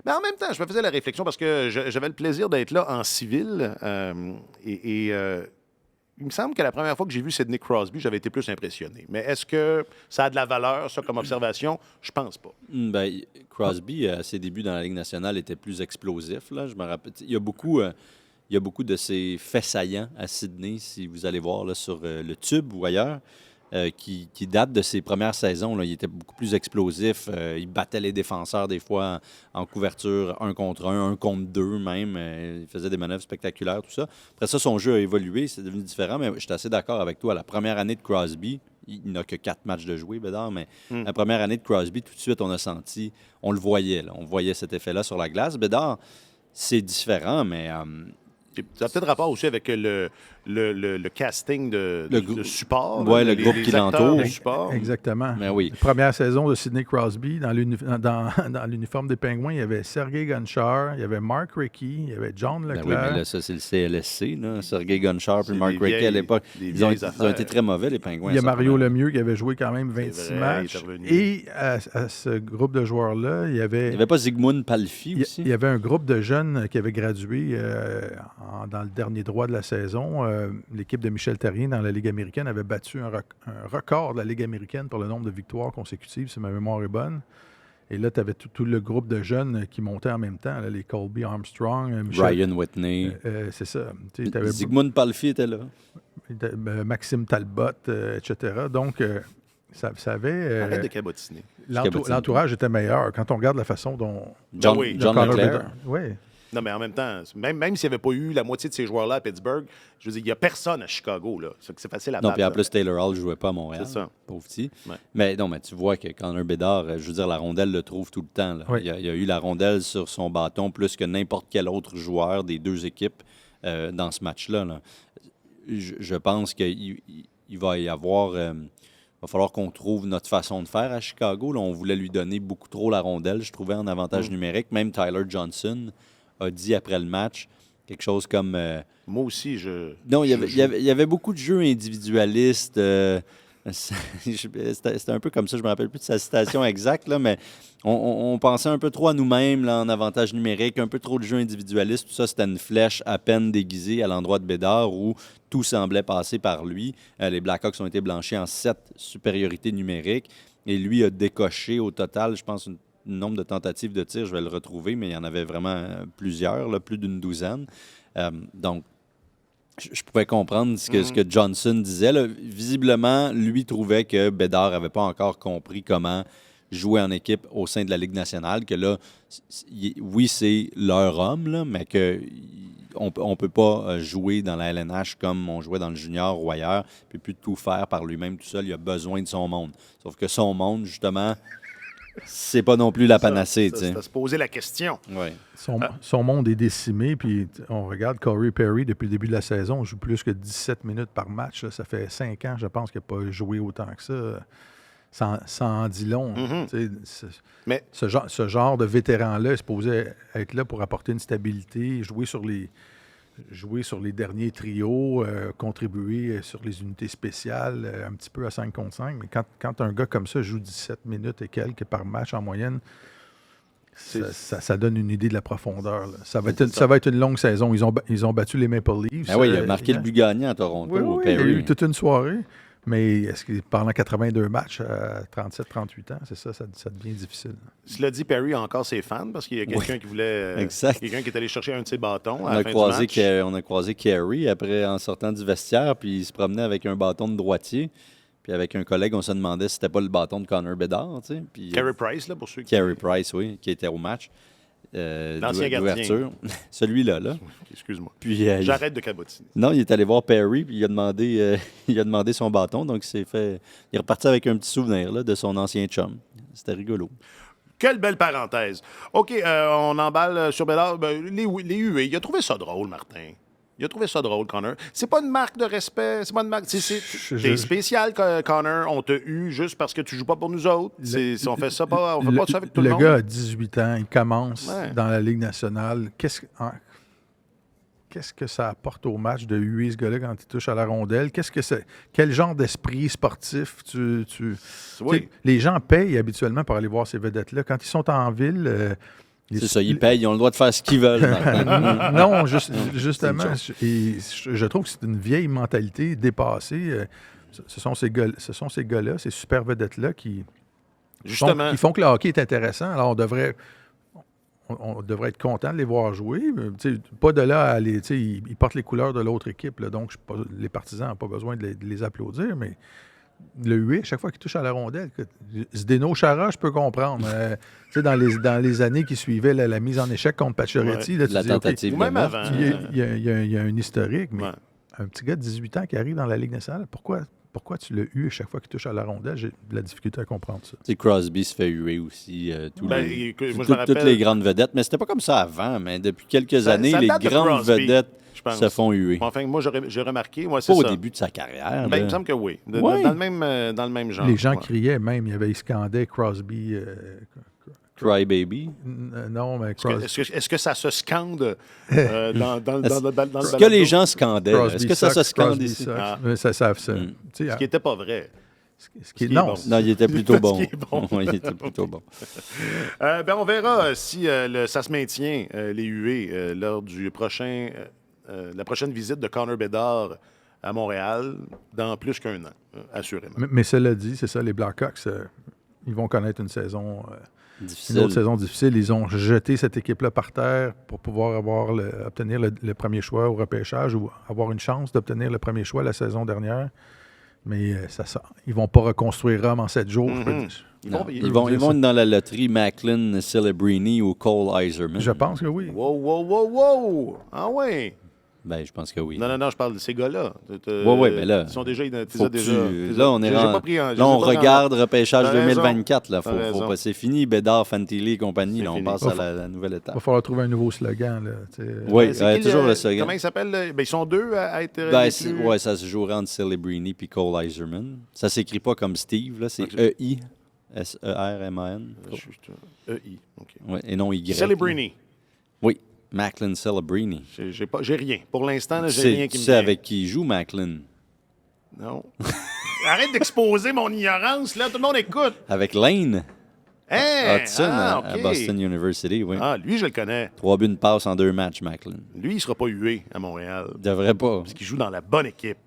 Mais en même temps, je me faisais la réflexion parce que j'avais le plaisir d'être là en civil. Il me semble que la première fois que j'ai vu Sidney Crosby, j'avais été plus impressionné. Mais est-ce que ça a de la valeur, ça, comme observation? Je pense pas. Ben, Crosby, à ses débuts dans la Ligue nationale, était plus explosif. Là. Je me rappelle. Il y a beaucoup de ces faits saillants à Sydney, si vous allez voir là, sur le tube ou ailleurs, qui datent de ses premières saisons. Là. Il était beaucoup plus explosif. Il battait les défenseurs des fois en couverture, un contre un contre deux même. Il faisait des manœuvres spectaculaires, tout ça. Après ça, son jeu a évolué, c'est devenu différent, mais je suis assez d'accord avec toi. La première année de Crosby, il n'a que 4 matchs de jouer, Bédard, mais la première année de Crosby, tout de suite, on a senti, on le voyait. Là. On voyait cet effet-là sur la glace. Bédard, c'est différent, mais Ça a peut-être rapport aussi avec le casting de support. Ouais, là, le groupe qui acteurs l'entoure. de support. Exactement. mais oui. La première saison de Sidney Crosby, dans l'uniforme des Pingouins, il y avait Sergei Gonchar, il y avait Mark Recchi, il y avait John Ben Leclerc. oui, mais là, ça, c'est le CLSC, là. Sergei Gonchar C'est et Mark des Recchi, à vieilles- l'époque. des Ils ont vieilles été affaires. très mauvais, les Pingouins. Il y a à Mario certains Lemieux qui avait joué quand même 26 vrai, matchs. il est revenu. Et à ce groupe de joueurs-là, il y Il avait, n'y avait pas Zygmunt Palfi il y- aussi? il y avait un groupe de jeunes qui avaient gradué dans le dernier droit de la saison. L'équipe de Michel Therrien dans la Ligue américaine avait battu un record de la Ligue américaine pour le nombre de victoires consécutives, si ma mémoire est bonne. Et là, tu avais tout le groupe de jeunes qui montaient en même temps, là, les Colby Armstrong, Ryan Whitney. c'est ça. Tu avais Zygmunt Palfi était là. Maxime Talbot, etc. Donc, ça avait... Arrête de cabotiner. l'entourage était meilleur. Quand on regarde la façon dont... John, oui. John Connor Leclerc. Bedard- Oui. Non, mais en même temps, même s'il n'y avait pas eu la moitié de ces joueurs-là à Pittsburgh, je veux dire, il n'y a personne à Chicago. Là. C'est facile à Non, battre. puis en là. plus, Taylor Hall ne jouait pas à Montréal. C'est ça. Pauvre petit. Ouais. Mais non, mais tu vois que Connor Bedard, je veux dire, la rondelle le trouve tout le temps. Là. Oui. Il a eu la rondelle sur son bâton plus que n'importe quel autre joueur des deux équipes dans ce match-là. Là. Je pense qu'il va y avoir. Il va falloir qu'on trouve notre façon de faire à Chicago. Là, on voulait lui donner beaucoup trop la rondelle, je trouvais, en avantage numérique. Même Tyler Johnson a dit après le match quelque chose comme. Moi aussi, je. Non, il je- y avait beaucoup de jeux individualistes. C'était un peu comme ça, je me rappelle plus de sa citation exacte, là, mais on pensait un peu trop à nous-mêmes là, en avantage numérique, un peu trop de jeux individualistes. Tout ça, c'était une flèche à peine déguisée à l'endroit de Bédard où tout semblait passer par lui. Les Blackhawks ont été blanchis en 7 supériorités numériques et lui a décoché au total, je pense, un nombre de tentatives de tir, je vais le retrouver, mais il y en avait vraiment plusieurs, là, plus d'une douzaine. Donc, je pouvais comprendre ce que Johnson disait. Là. Visiblement, lui trouvait que Bédard n'avait pas encore compris comment jouer en équipe au sein de la Ligue nationale, que là, oui, c'est leur homme, là, mais qu'on ne peut pas jouer dans la LNH comme on jouait dans le junior ou ailleurs, puis plus tout faire par lui-même tout seul. Il a besoin de son monde. Sauf que son monde, justement, c'est pas non plus la panacée. tu sais. Ça se poser la question. Ouais. Son monde est décimé, puis on regarde Corey Perry depuis le début de la saison, il joue plus que 17 minutes par match. Là. Ça fait 5 ans, je pense, qu'il n'a pas joué autant que ça. Ça en dit long. Tu sais, Mais- ce genre de vétéran-là est supposé être là pour apporter une stabilité, jouer sur les derniers trios, contribuer sur les unités spéciales, un petit peu à 5 contre 5. Mais quand un gars comme ça joue 17 minutes et quelques par match en moyenne, ça donne une idée de la profondeur. Là. Ça va être une longue saison. Ils ont battu les Maple Leafs. Ben oui, il a marqué le but gagnant à Toronto. Oui, il y a Perry. eu toute une soirée. Mais est-ce que pendant 82 matchs à 37-38 ans, c'est ça devient difficile. Cela dit, Perry a encore ses fans parce qu'il y a quelqu'un qui voulait. Exact. Quelqu'un qui est allé chercher un de ses bâtons On à la a, fin croisé, du match. on a croisé Carey après en sortant du vestiaire, puis il se promenait avec un bâton de droitier. Puis avec un collègue, on se demandait si c'était pas le bâton de Connor Bedard. Tu sais. Puis, Carey Price, là, pour ceux qui. Carey Price, oui, qui était au match. L'ancien gardien. d'ouverture. Celui-là, là. Excuse-moi. Puis, J'arrête de cabotiner. non, il est allé voir Perry, puis il a demandé son bâton. Donc, il est reparti avec un petit souvenir là, de son ancien chum. C'était rigolo. Quelle belle parenthèse. OK, on emballe sur Bédard. Ben, les huées, il a trouvé ça drôle, Martin. Il a trouvé ça drôle, Connor. C'est pas une marque de respect. C'est pas une marque. T'es spécial, Connor. On t'a eu juste parce que tu joues pas pour nous autres. On fait ça pas. On fait pas ça avec tout le monde. Le gars a 18 ans, il commence Ouais. dans la Ligue nationale. Qu'est-ce que ça apporte au match de huer ce gars-là quand il touche à la rondelle? Quel genre d'esprit sportif Oui. Tu sais, les gens payent habituellement pour aller voir ces vedettes-là. Quand ils sont en ville, C'est ça, ils payent, ils ont le droit de faire ce qu'ils veulent. Non, justement, je trouve que c'est une vieille mentalité dépassée. Ce sont ces gars-là, ces super vedettes-là qui font que le hockey est intéressant. Alors, on devrait être content de les voir jouer. Pas de là à aller. Ils portent les couleurs de l'autre équipe. Là, donc, les partisans n'ont pas besoin de les applaudir. Mais le huet, à chaque fois qu'il touche à la rondelle, Zdeno Chara, je peux comprendre. Dans les années qui suivaient la mise en échec contre Pacioretty, là, la tentative ou même avant. Il y a un historique. Mais un petit gars de 18 ans qui arrive dans la Ligue nationale, pourquoi tu l'as eu à chaque fois qu'il touche à la rondelle? J'ai de la difficulté à comprendre ça. Crosby se fait huer aussi. Toutes rappelle... les grandes vedettes. Mais c'était pas comme ça avant. Mais depuis quelques années, les grandes vedettes se font huer. Enfin, moi, j'ai remarqué. Moi, pas au début de sa carrière. Il me semble que oui. Dans le même genre. Les gens criaient même. Ils scandaient Crosby... Cry Baby? Non, mais Est-ce que ça se scande dans le Est-ce que les gens scandaient? Est-ce que ça se scande ici? Ce qui n'était pas vrai. Non, il était plutôt bon. Il était plutôt bon. On verra si ça se maintient, les huées, lors du la prochaine visite de Connor Bedard à Montréal dans plus qu'un an, assurément. Mais cela dit, c'est ça, les Blackhawks, ils vont connaître une saison... difficile. Une autre saison difficile. Ils ont jeté cette équipe-là par terre pour pouvoir obtenir le premier choix au repêchage ou avoir une chance d'obtenir le premier choix la saison dernière. Mais ils ne vont pas reconstruire Rome en 7 jours. Ils vont être dans la loterie Macklin, Celebrini ou Cole Iserman. Je pense que oui. Wow! Ah ouais! Ben, je pense que oui. Non, je parle de ces gars-là. Oui, mais là... Ils sont déjà... Là, on regarde repêchage 2024. Là. C'est fini, Bédard, Fantilli et compagnie. Là, on passe à la nouvelle étape. Il va falloir trouver un nouveau slogan. Là, oui, toujours le slogan. Comment il s'appelle? Ils sont deux à être... Oui, ça se jouera entre Celebrini et Cole Iserman. Ça ne s'écrit pas comme Steve. Là, c'est E-I. S-E-R-M-A-N. E-I, OK. Ouais, et non Y. Celebrini. Oui. Macklin Celebrini. J'ai rien. Pour l'instant, j'ai rien qui me vient. Tu sais avec qui il joue, Macklin? Non. Arrête d'exposer mon ignorance, là. Tout le monde écoute. Avec Lane. Hudson à Boston University, oui. Ah, lui, je le connais. 3 buts, une passe en 2 matchs, Macklin. Lui, il ne sera pas hué à Montréal. Il devrait pas. Parce qu'il joue dans la bonne équipe.